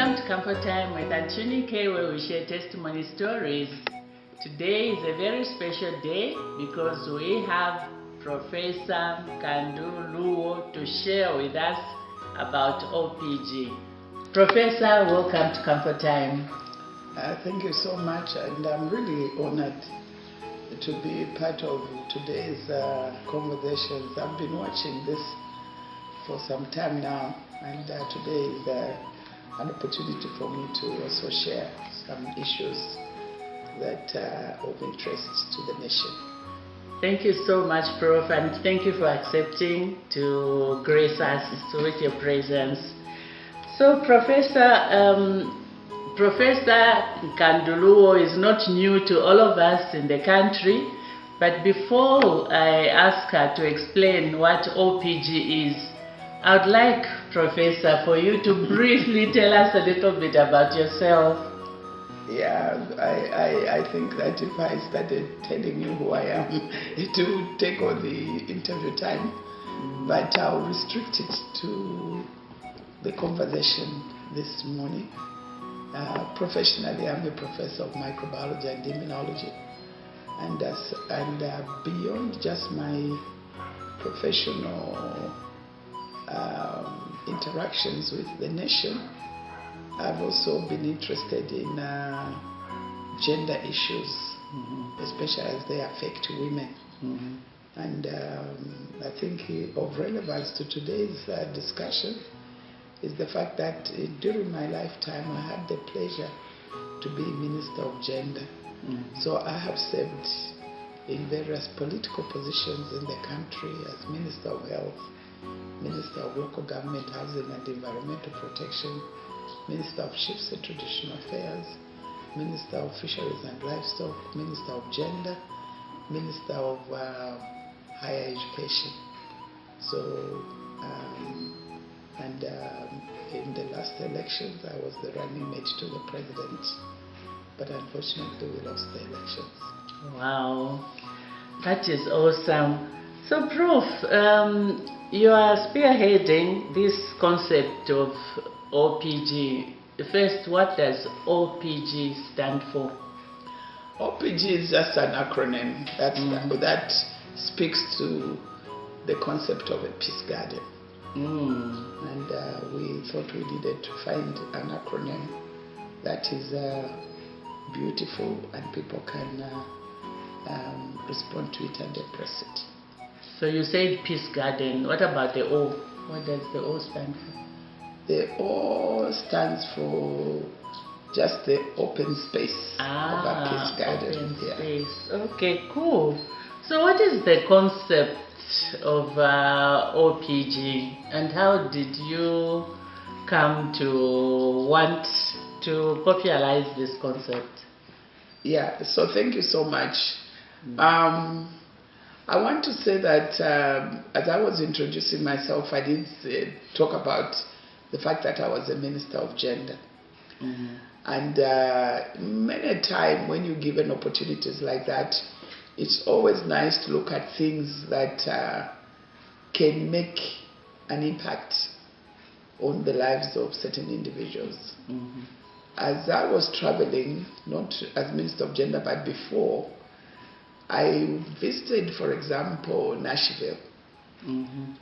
Welcome to Comfort Time with Aunty Yunike, where we share testimony stories. Today is a very special day because we have Professor Nkandu Luo to share with us about OPG. Professor, welcome to Comfort Time. Thank you so much, and I'm really honored to be part of today's conversations. I've been watching this for some time now, and today is an opportunity for me to also share some issues that are of interest to the nation. Thank you so much, Prof, and thank you for accepting to grace us with your presence. So, Professor Nkandu Luo is not new to all of us in the country, but before I ask her to explain what OPG is, I would like, Professor, for you to briefly tell us a little bit about yourself. Yeah, I think that if I started telling you who I am, it would take all the interview time, but I'll restrict it to the conversation this morning. Professionally, I'm a professor of microbiology and immunology, and beyond just my professional interactions with the nation, I've also been interested in gender issues, especially as they affect women. And I think of relevance to today's discussion is the fact that during my lifetime I had the pleasure to be Minister of Gender. So I have served in various political positions in the country as Minister of Health, Minister of Local Government, Housing and Environmental Protection, Minister of Chiefs and Traditional Affairs, Minister of Fisheries and Livestock, Minister of Gender, Minister of Higher Education. So, in the last elections, I was the running mate to the president, but unfortunately we lost the elections. Wow, that is awesome. So, Prof, you are spearheading this concept of OPG. First, what does OPG stand for? OPG is just an acronym that speaks to the concept of a peace garden. And we thought we needed to find an acronym that is beautiful and people can respond to it and embrace it. So you said peace garden. What about the O? What does the O stand for? The O stands for just the open space of a peace garden. Open space. Okay, cool. So what is the concept of OPG, and how did you come to want to popularize this concept? Yeah, so thank you so much. I want to say that as I was introducing myself, I did talk about the fact that I was a Minister of Gender. And many a time when you're given opportunities like that, it's always nice to look at things that can make an impact on the lives of certain individuals. As I was traveling, not as Minister of Gender, but before, I visited, for example, Nashville,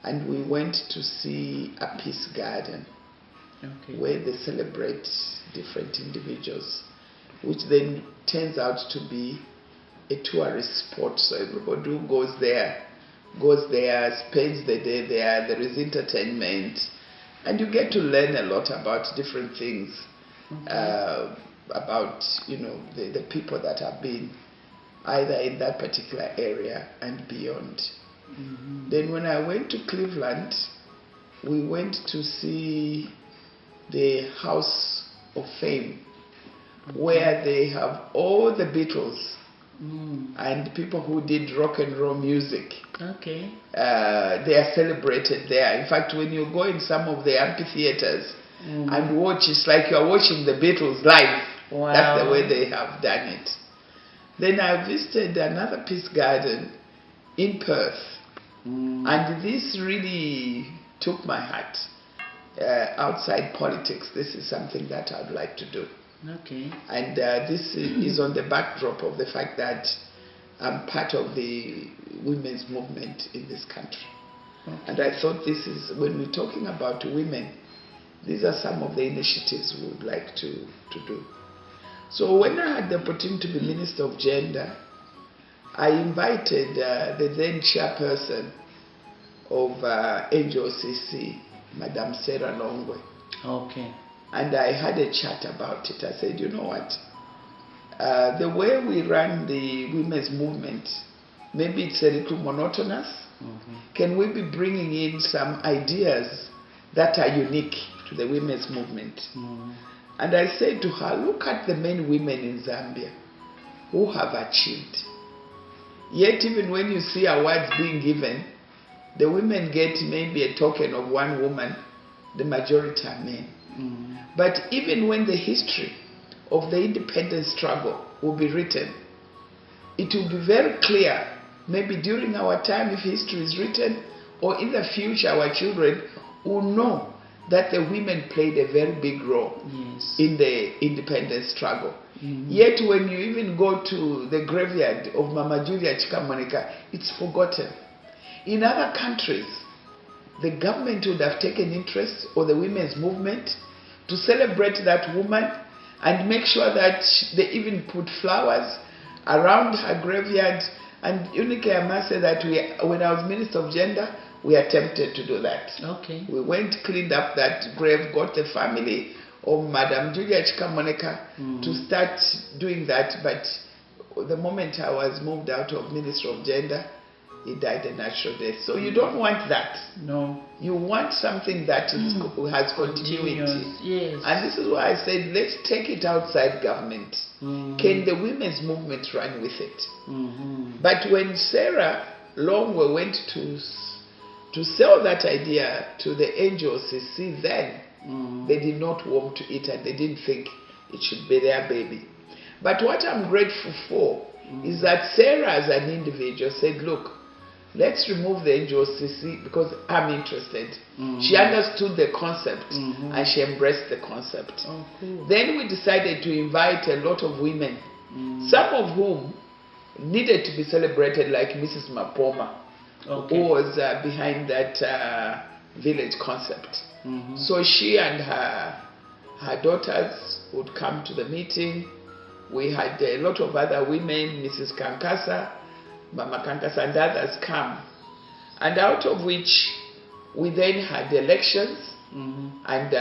and we went to see a peace garden where they celebrate different individuals, which then turns out to be a tourist spot. So everybody who goes there, spends the day there. There is entertainment, and you get to learn a lot about different things, about the people that have been either in that particular area and beyond. Then when I went to Cleveland, we went to see the House of Fame, where they have all the Beatles and people who did rock and roll music. They are celebrated there. In fact, when you go in some of the amphitheaters and watch, it's like you're watching the Beatles live. Wow. That's the way they have done it. Then I visited another peace garden in Perth, and this really took my heart. outside politics, this is something that I'd like to do. Okay. And this is on the backdrop of the fact that I'm part of the women's movement in this country. Okay. And I thought this is, when we're talking about women, these are some of the initiatives we would like to do. So when I had the opportunity to be Minister of Gender, I invited the then chairperson of NGOCC, Madam Sarah Longwe. Okay. And I had a chat about it. I said, you know what? The way we run the women's movement, maybe it's a little monotonous. Mm-hmm. Can we be bringing in some ideas that are unique to the women's movement? Mm-hmm. And I said to her, look at the men, women in Zambia who have achieved. Yet even when you see awards being given, the women get maybe a token of one woman, the majority are men. Mm-hmm. But even when the history of the independence struggle will be written, it will be very clear, maybe during our time if history is written, or in the future our children will know that the women played a very big role in the independence struggle. Mm-hmm. Yet when you even go to the graveyard of Mama Julia Chikamonika, it's forgotten. In other countries, the government would have taken interest, or the women's movement, to celebrate that woman and make sure that they even put flowers around her graveyard. And Yunike, I must say that when I was Minister of Gender, we attempted to do that. Okay. We went, cleaned up that grave, got the family of Madam Julia Chikamonika to start doing that. But the moment I was moved out of Minister of Gender, he died a natural death. So you don't want that. No. You want something that has continuity. Yes. And this is why I said, let's take it outside government. Can the women's movement run with it? But when Sarah Longwe went to sell that idea to the NGOCC, then they did not want to eat and they didn't think it should be their baby. But what I'm grateful for is that Sarah as an individual said, look, let's remove the NGOCC because I'm interested. She understood the concept and she embraced the concept. Oh, cool. Then we decided to invite a lot of women, some of whom needed to be celebrated, like Mrs. Mapoma, who was behind that village concept. So she and her daughters would come to the meeting. We had a lot of other women, Mrs. Kankasa, Mama Kankasa, and others come. And out of which we then had elections, and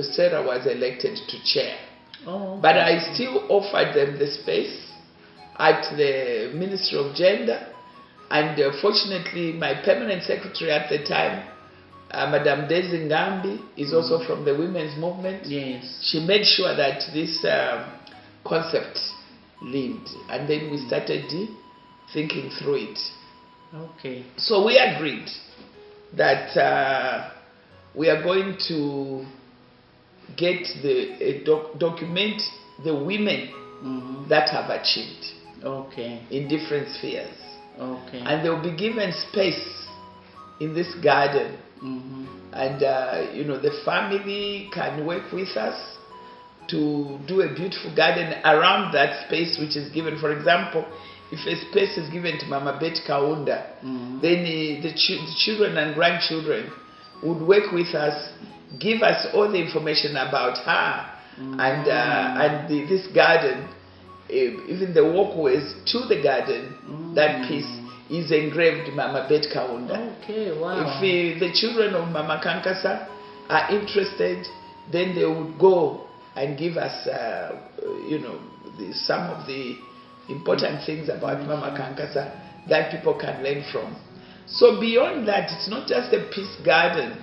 Sarah was elected to chair. Oh, okay. But I still offered them the space at the Ministry of Gender, and fortunately my permanent secretary at the time, Madam Daisy Ngambi, is also from the women's movement. Yes. She made sure that this concept lived, and then we started thinking through it. Okay. So we agreed that we are going to get document the women that have achieved in different spheres. Okay. And they will be given space in this garden. And the family can work with us to do a beautiful garden around that space which is given. For example, if a space is given to Mama Betty Kaunda, then the children and grandchildren would work with us, give us all the information about her and this garden, even the walkways to the garden. That piece is engraved Mama Betty Kaunda. Okay, wow. If the children of Mama Kankasa are interested, then they would go and give us, some of the important things about Mama Kankasa that people can learn from. So beyond that, it's not just a peace garden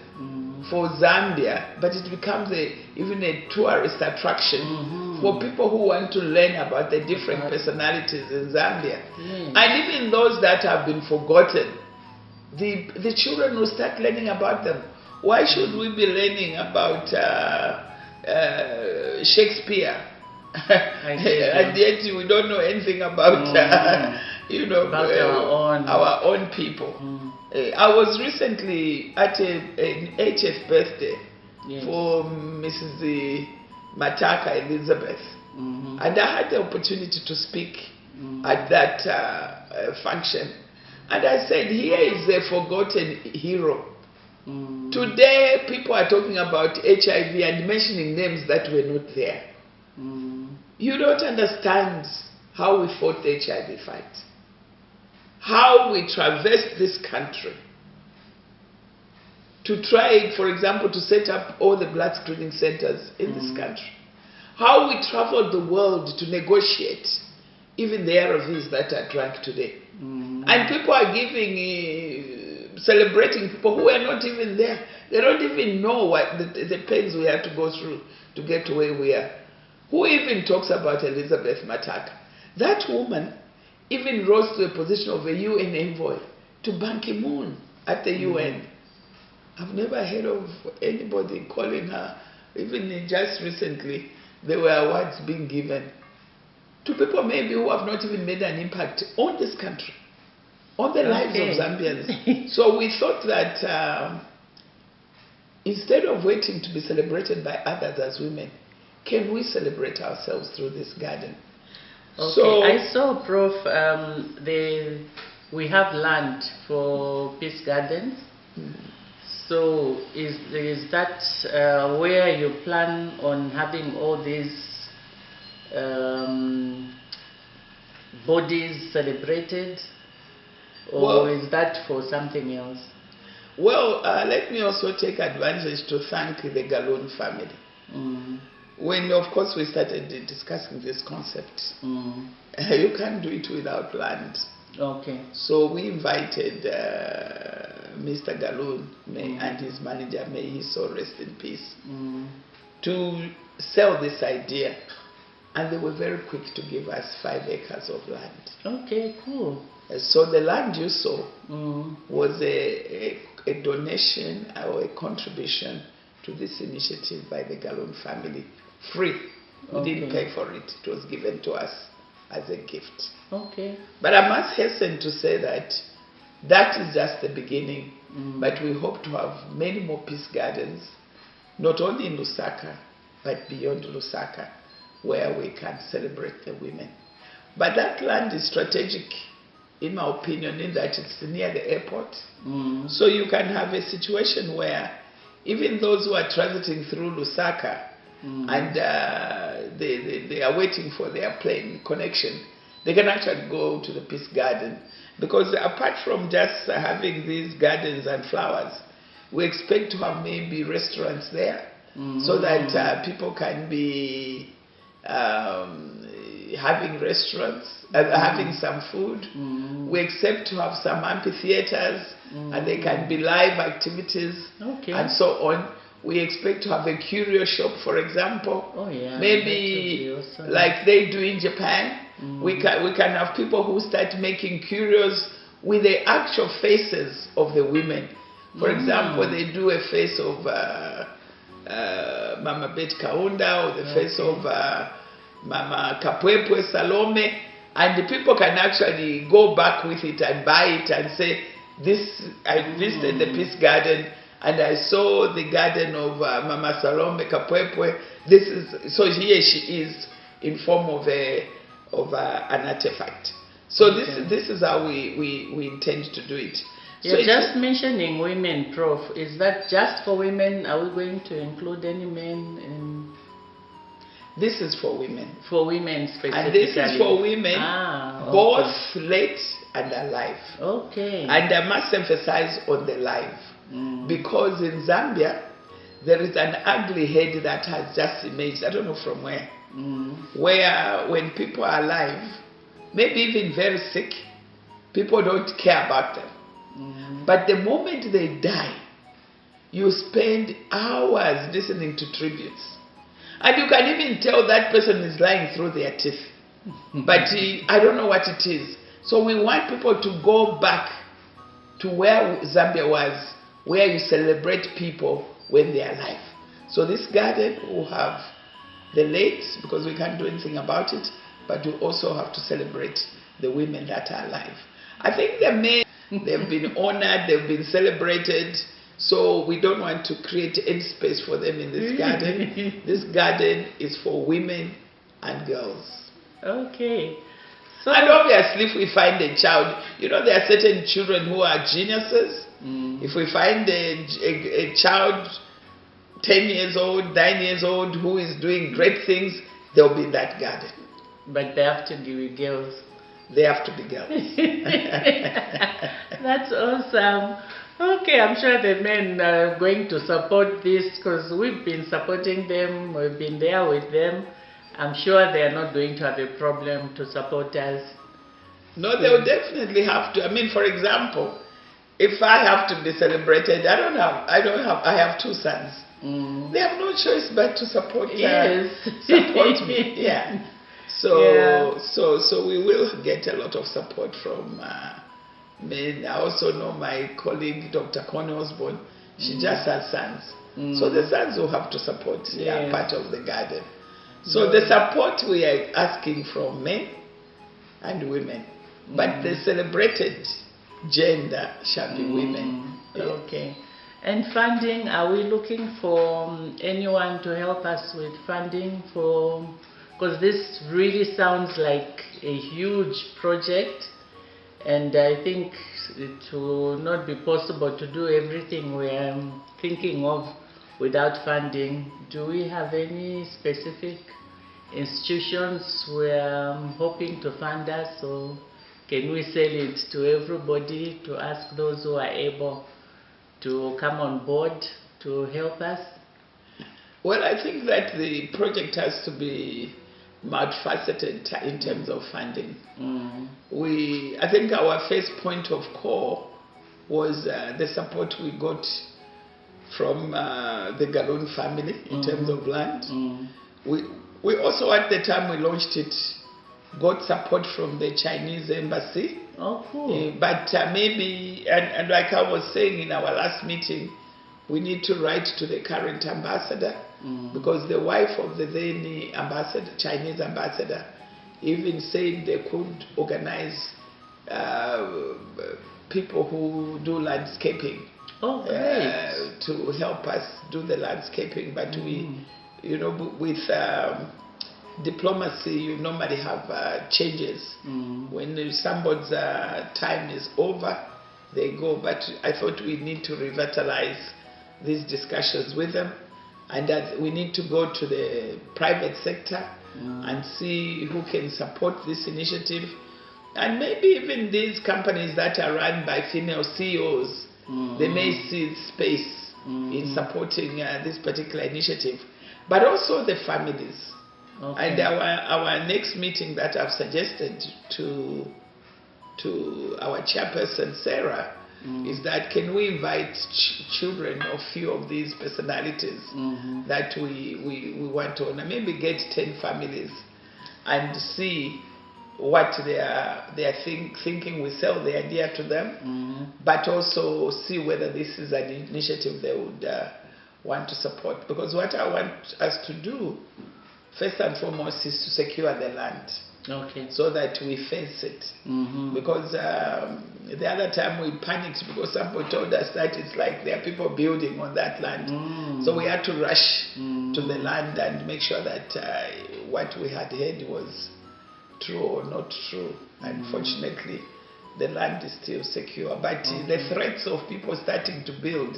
for Zambia, but it becomes even a tourist attraction for people who want to learn about the different personalities in Zambia. And even those that have been forgotten, the children will start learning about them. Why should we be learning about Shakespeare? And yet we don't know anything about our own people. I was recently at an 80th birthday for Mrs. Mataka Elizabeth. And I had the opportunity to speak at that function. And I said, here is a forgotten hero. Today, people are talking about HIV and mentioning names that were not there. You don't understand how we fought the HIV fight. How we traversed this country to try, for example, to set up all the blood screening centers in this country. How we traveled the world to negotiate even the ARVs that are drunk today. And people are giving, celebrating people who are not even there. They don't even know what the pains we have to go through to get to where we are. Who even talks about Elizabeth Mataka? That woman even rose to a position of a UN envoy to Ban Ki-moon at the UN. I've never heard of anybody calling her. Even just recently, there were awards being given to people maybe who have not even made an impact on this country, on the lives of Zambians. So we thought that instead of waiting to be celebrated by others as women, can we celebrate ourselves through this garden? Okay, so, I saw, Prof, we have land for peace gardens. So is that where you plan on having all these bodies celebrated? Or is that for something else? Well, let me also take advantage to thank the Galoon family. When, of course, we started discussing this concept, you can't do it without land. Okay. So we invited Mr. Galoon and his manager, may he so rest in peace, to sell this idea. And they were very quick to give us 5 acres of land. Okay, cool. So the land you saw was a donation or a contribution to this initiative by the Galoon family. Free. We didn't pay for it. It was given to us as a gift. Okay. But I must hasten to say that that is just the beginning. But we hope to have many more peace gardens, not only in Lusaka, but beyond Lusaka, where we can celebrate the women. But that land is strategic, in my opinion, in that it's near the airport. So you can have a situation where even those who are transiting through Lusaka and they are waiting for their plane connection, they can actually go to the Peace Garden. Because apart from just having these gardens and flowers, we expect to have maybe restaurants there so that people can be having restaurants, having some food. We expect to have some amphitheaters and there can be live activities and so on. We expect to have a curio shop, for example. Maybe awesome. Like they do in Japan. We can have people who start making curios with the actual faces of the women. For example, they do a face of Mama Bet Kaunda or the face of Mama Kapwepwe Salome, and the people can actually go back with it and buy it and say, I visited the Peace Garden and I saw the garden of Mama Salome Kapwepwe. So here she is in form of an artifact. So this is how we intend to do it. You're just mentioning women, Prof. Is that just for women? Are we going to include any men? This is for women. For women specifically. And this is for women, both late and alive. Okay. And I must emphasize on the live. Because in Zambia, there is an ugly head that has just emerged, I don't know from where, where when people are alive, maybe even very sick, people don't care about them. But the moment they die, you spend hours listening to tributes. And you can even tell that person is lying through their teeth. But I don't know what it is. So we want people to go back to where Zambia was, where you celebrate people when they are alive. So this garden will have the late, because we can't do anything about it, but we also have to celebrate the women that are alive. I think the men, they've been honored, they've been celebrated, So we don't want to create any space for them in this garden. This garden is for women and girls. Okay. So, and obviously, if we find a child, you know, there are certain children who are geniuses. If we find a child 10 years old, 9 years old who is doing great things, they'll be in that garden. But they have to be girls. They have to be girls. That's awesome. Okay, I'm sure the men are going to support this because we've been supporting them, we've been there with them. I'm sure they are not going to have a problem to support us. No, they'll definitely have to. I mean, for example, if I have to be celebrated, I have 2 sons. They have no choice but to support support me. Yeah. So we will get a lot of support from men. I also know my colleague, Dr. Connie Osborne. She just has sons. So the sons will have to support part of the garden. So the support we are asking from men and women. But the celebrated gender shall be women. Okay. And funding, are we looking for anyone to help us with funding for, because this really sounds like a huge project, and I think it will not be possible to do everything we are thinking of without funding. Do we have any specific institutions we are hoping to fund us, or can we sell it to everybody to ask those who are able to come on board to help us? Well, I think that the project has to be multifaceted in terms of funding. I think our first point of call was the support we got from the Galoon family in terms of land. We also, at the time we launched it, got support from the Chinese embassy. Oh, cool. But maybe, and like I was saying in our last meeting, we need to write to the current ambassador, because the wife of the then ambassador, Chinese ambassador, even said they could organize people who do landscaping to help us do the landscaping. But we, you know, with diplomacy, you normally have changes. When somebody's time is over, they go. But I thought we need to revitalize these discussions with them, and that we need to go to the private sector and see who can support this initiative. And maybe even these companies that are run by female CEOs, they may see space in supporting this particular initiative. But also the families. Okay. And our next meeting that I've suggested to our chairperson, Sarah, is that can we invite children of few of these personalities that we want to honor, maybe get 10 families and see what they are thinking. We sell the idea to them, but also see whether this is an initiative they would want to support. Because what I want us to do, first and foremost, is to secure the land. Okay. So that we fence it. Because the other time we panicked because somebody told us that it's like there are people building on that land. So we had to rush to the land and make sure that what we had heard was true or not true. Unfortunately, the land is still secure. But the threats of people starting to build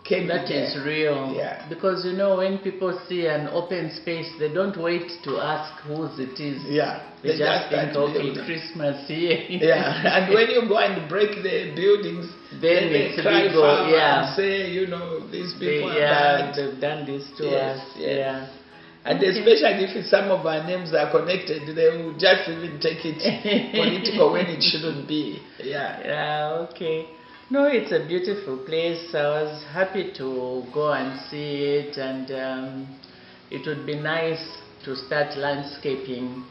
came. That is real. Yeah. Because you know, when people see an open space, they don't wait to ask whose it is. Yeah. They just think, okay, Christmas here. Yeah. And when you go and break the buildings, then they cry foul and say, you know, these people are bad. They've done this to us. Yeah. And especially if some of our names are connected, they will just even take it political when it shouldn't be. Yeah. Yeah, okay. No, it's a beautiful place. I was happy to go and see it, and it would be nice to start landscaping.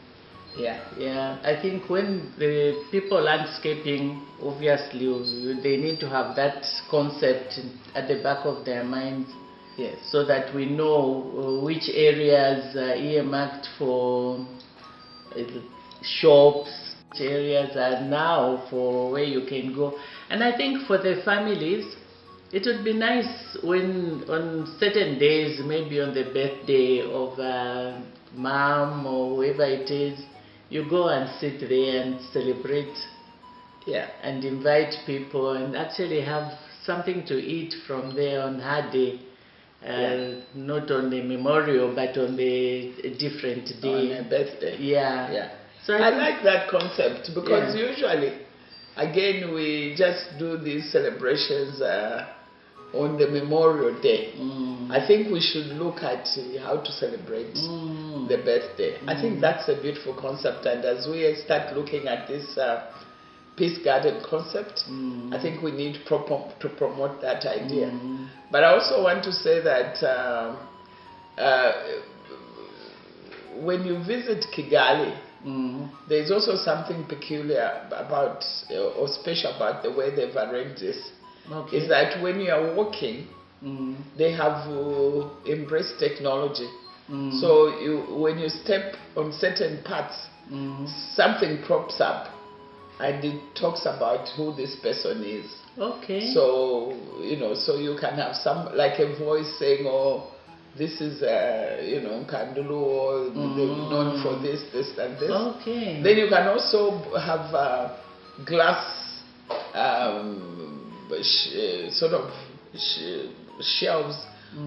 Yeah. I think when the people landscaping, obviously, they need to have that concept at the back of their minds. Yes. So that we know which areas are earmarked for shops, which areas are now for where you can go. And I think for the families, It would be nice when on certain days, maybe on the birthday of mom or whoever it is, you go and sit there and celebrate. Yeah. And invite people and actually have something to eat from there on her day. Not on the memorial, but on the different day. On a birthday. Yeah. Yeah. So I like that concept because usually, again, we just do these celebrations on the Memorial Day. I think we should look at how to celebrate the birthday. I think that's a beautiful concept, and as we start looking at this Peace Garden concept, I think we need to promote that idea. But I also want to say that when you visit Kigali, there's also something peculiar about or special about the way they've arranged this. Is that when you are walking, they have embraced technology. So when you step on certain parts, something props up and it talks about who this person is. Okay. So, so you can have some, like a voice saying, oh, this is, Nkandu Luo, known for this, and this. Okay. Then you can also have glass sort of shelves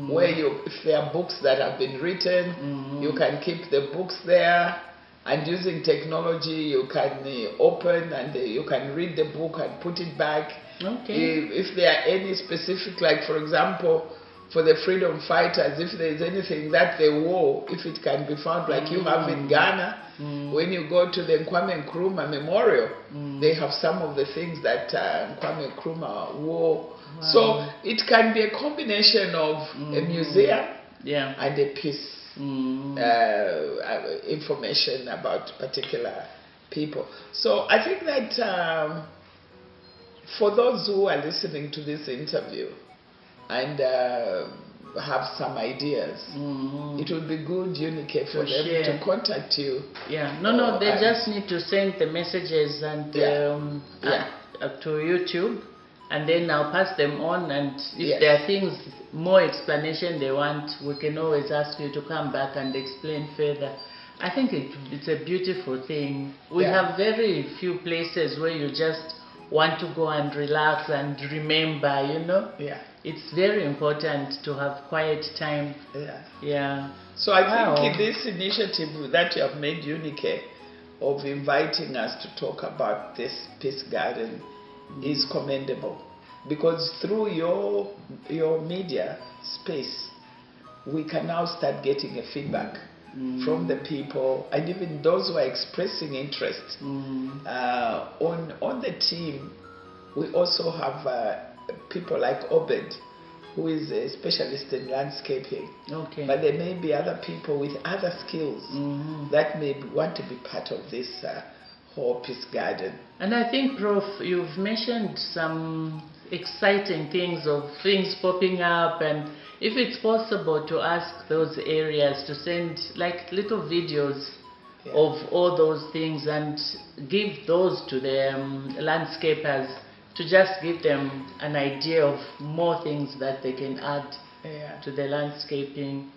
where if there are books that have been written, you can keep the books there. And using technology, you can open and you can read the book and put it back. Okay. If there are any specific, like for example, for the freedom fighters, if there is anything that they wore, if it can be found, like you have in Ghana, when you go to the Kwame Nkrumah Memorial, they have some of the things that Kwame Nkrumah wore. Wow. So it can be a combination of a museum and a piece. Information about particular people. So I think that for those who are listening to this interview and have some ideas, it would be good, Yunike, for them to contact you. Yeah, no, they just need to send the messages and to YouTube, and then I'll pass them on, and if there are things, more explanation they want, we can always ask you to come back and explain further. I think it's a beautiful thing. We have very few places where you just want to go and relax and remember, Yeah. It's very important to have quiet time. Yeah. So I think this initiative that you have made, Yunike, of inviting us to talk about this Peace Garden is commendable, because through your media space, we can now start getting a feedback from the people and even those who are expressing interest. On the team, we also have people like Obed, who is a specialist in landscaping. Okay. But there may be other people with other skills that may want to be part of this whole Peace Garden. And I think, Prof, you've mentioned some exciting things of things popping up, and if it's possible to ask those areas to send like little videos of all those things and give those to the landscapers to just give them an idea of more things that they can add to the landscaping.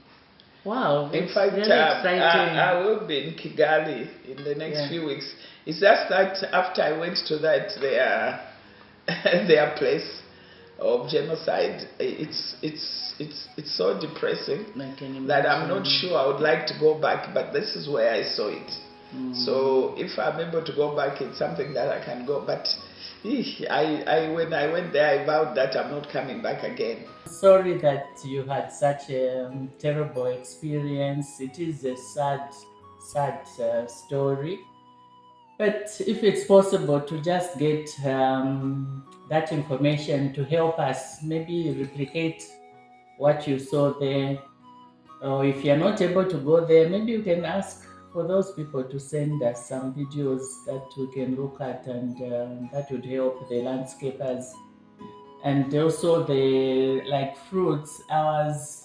Wow, in fact, very exciting. I will be in Kigali in the next few weeks. It's just that after I went to that their place of genocide, it's so depressing that I'm not sure I would like to go back, but this is where I saw it. So if I'm able to go back, it's something that I can go, but when I went there, I vowed that I'm not coming back again. Sorry that you had such a terrible experience. It is a sad story. But if it's possible to just get that information to help us maybe replicate what you saw there, or if you're not able to go there, maybe you can ask for those people to send us some videos that we can look at, and that would help the landscapers. And also the fruits. I was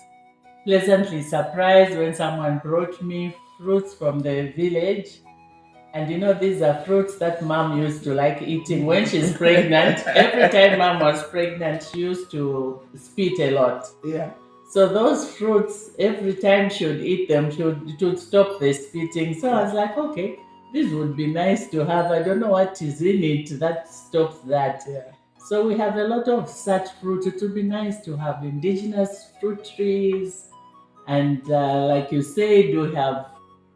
pleasantly surprised when someone brought me fruits from the village. And you know, these are fruits that mom used to like eating when she's pregnant. Every time mom was pregnant, she used to spit a lot. Yeah. So those fruits, every time she would eat them, it would stop the spitting. So I was like, okay, this would be nice to have. I don't know what is in it that stops that. Yeah. So we have a lot of such fruit. It would be nice to have indigenous fruit trees. And like you said, we have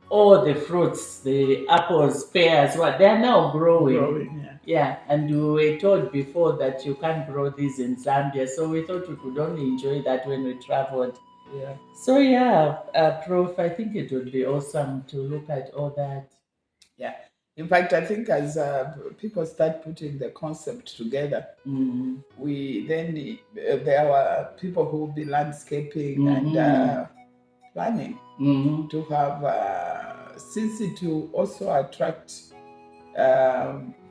all the fruits, the apples, pears, what they are now growing. Yeah. Yeah, and we were told before that you can't grow these in Zambia, so we thought we could only enjoy that when we traveled. Yeah. So yeah, Prof, I think it would be awesome to look at all that. Yeah. In fact, I think as people start putting the concept together, we then there are people who will be landscaping and planning to have, since it will also attract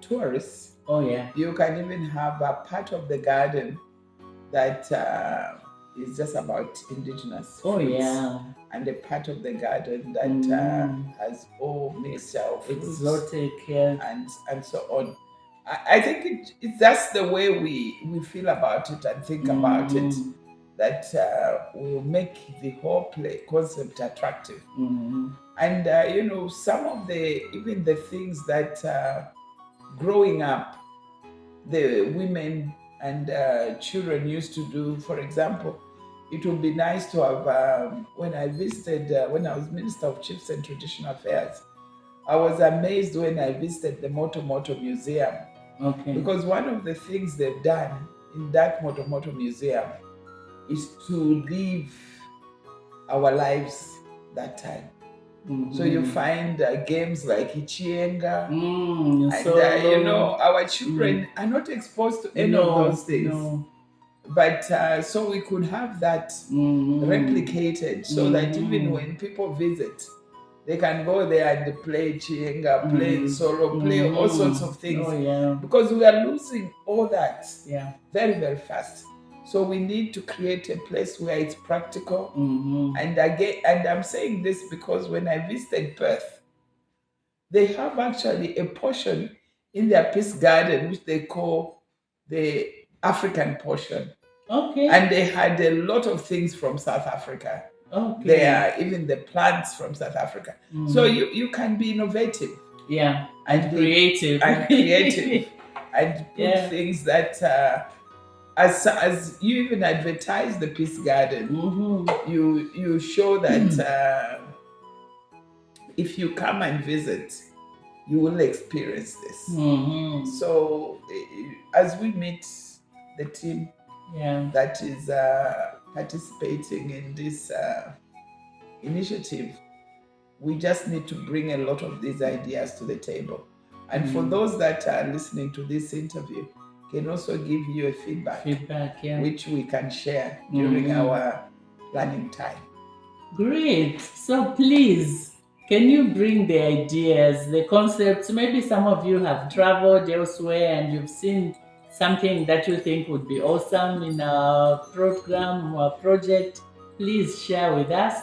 tourists. Oh yeah. You can even have a part of the garden that is just about indigenous Oh fruits. yeah. And a part of the garden that has all mixture of fruits, exotic, yeah, and so on. I think it's that's the way we feel about it and think about it, that will make the whole play concept attractive. And you know, some of even the things that growing up, the women and children used to do. For example, it would be nice to have, when I visited, when I was Minister of Chiefs and Traditional Affairs, I was amazed when I visited the Moto Moto Museum. Okay. Because one of the things they've done in that Moto Moto Museum is to live our lives that time. So you find games like Ichienga, and you know, our children are not exposed to any of those things. No. But so we could have that replicated, so that even when people visit, they can go there and play Chienga, play solo, play all sorts of things. Oh, yeah. Because we are losing all that very, very fast. So we need to create a place where it's practical. And again, and I'm saying this because when I visited Perth, they have actually a portion in their Peace Garden which they call the African portion. Okay. And they had a lot of things from South Africa. Okay. There are even the plants from South Africa. So you can be innovative. Yeah. And creative. And creative. And put things that as you even advertise the Peace Garden, you show that if you come and visit, you will experience this. So as we meet the team that is participating in this initiative, we just need to bring a lot of these ideas to the table. And for those that are listening to this interview, can also give you a feedback, which we can share during our planning time. Great. So please, can you bring the ideas, the concepts? Maybe some of you have traveled elsewhere and you've seen something that you think would be awesome in our program or project. Please share with us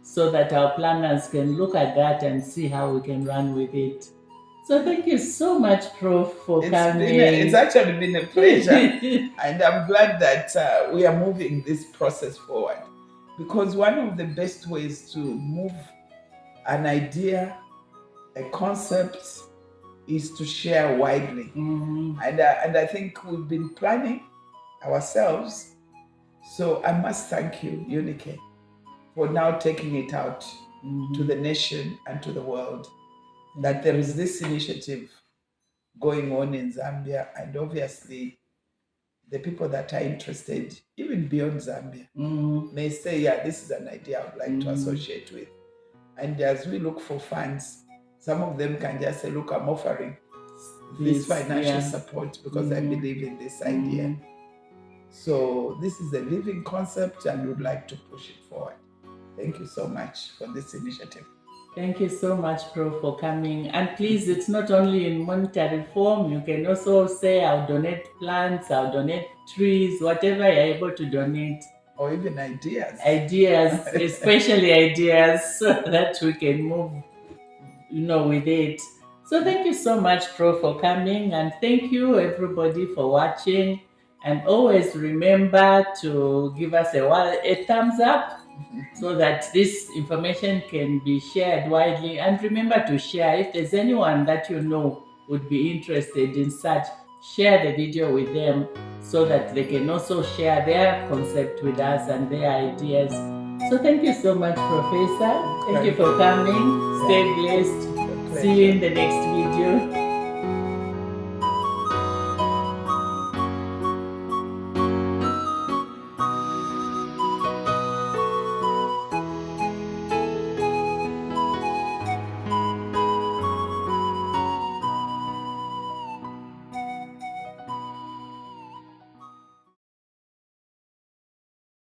so that our planners can look at that and see how we can run with it. So thank you so much, Prof, for coming. It's actually been a pleasure. And I'm glad that we are moving this process forward. Because one of the best ways to move an idea, a concept, is to share widely. And I think we've been planning ourselves. So I must thank you, Yunike, for now taking it out to the nation and to the world, that there is this initiative going on in Zambia, and obviously the people that are interested, even beyond Zambia, may say, yeah, this is an idea I would like to associate with. And as we look for funds, some of them can just say, look, I'm offering this financial support because I believe in this idea. So this is a living concept and we would like to push it forward. Thank you so much for this initiative. Thank you so much, Prof, for coming. And please, it's not only in monetary form. You can also say, I'll donate plants, I'll donate trees, whatever you're able to donate. Or even ideas. Ideas, especially ideas, so that we can move, with it. So thank you so much, Prof, for coming, and thank you everybody for watching. And always remember to give us a thumbs up so that this information can be shared widely. And remember to share. If there's anyone that you know would be interested in such, share the video with them so that they can also share their concept with us and their ideas. So thank you so much, Professor. Thank you for coming. Stay blessed. See you in the next video.